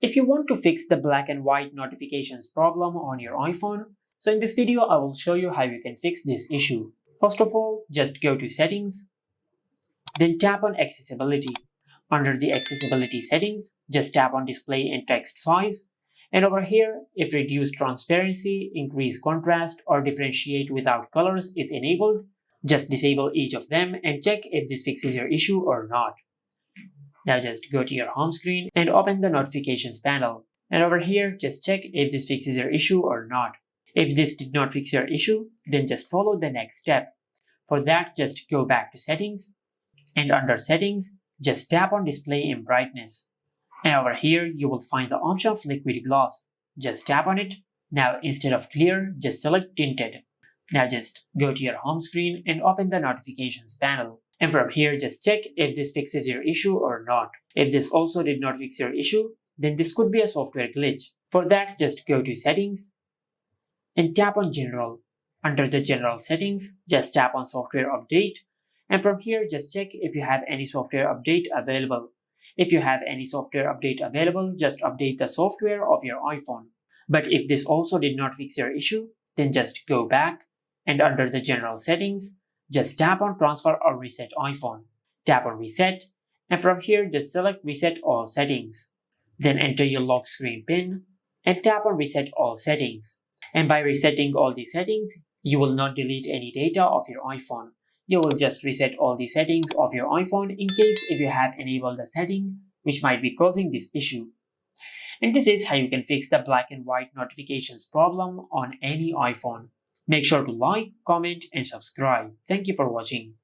If you want to fix the black and white notifications problem on your iPhone, so in this video I will show you how you can fix this issue. First of all, just go to Settings, then tap on Accessibility. Under the Accessibility settings, just tap on Display and Text Size. And over here, if Reduce Transparency, Increase Contrast, or Differentiate Without Colors is enabled, just disable each of them and check if this fixes your issue or not. Now just go to your home screen and open the Notifications panel. And over here, just check if this fixes your issue or not. If this did not fix your issue, then just follow the next step. For that, just go back to Settings, and under Settings, just tap on Display and Brightness. And over here, you will find the option of Liquid Gloss. Just tap on it. Now instead of Clear, just select Tinted. Now just go to your home screen and open the Notifications panel. And from here, just check if this fixes your issue or not. If this also did not fix your issue, then this could be a software glitch. For that, just go to Settings and tap on General. Under the General settings, just tap on Software Update. And from here, just check if you have any software update available. If you have any software update available, just update the software of your iPhone. But if this also did not fix your issue, then just go back, and under the General settings, just tap on Transfer or Reset iPhone. Tap on Reset, and from here just select Reset All Settings. Then enter your lock screen PIN, and tap on Reset All Settings. And by resetting all the settings, you will not delete any data of your iPhone. You will just reset all the settings of your iPhone in case if you have enabled a setting which might be causing this issue. And this is how you can fix the black and white notifications problem on any iPhone. Make sure to like, comment, and subscribe. Thank you for watching.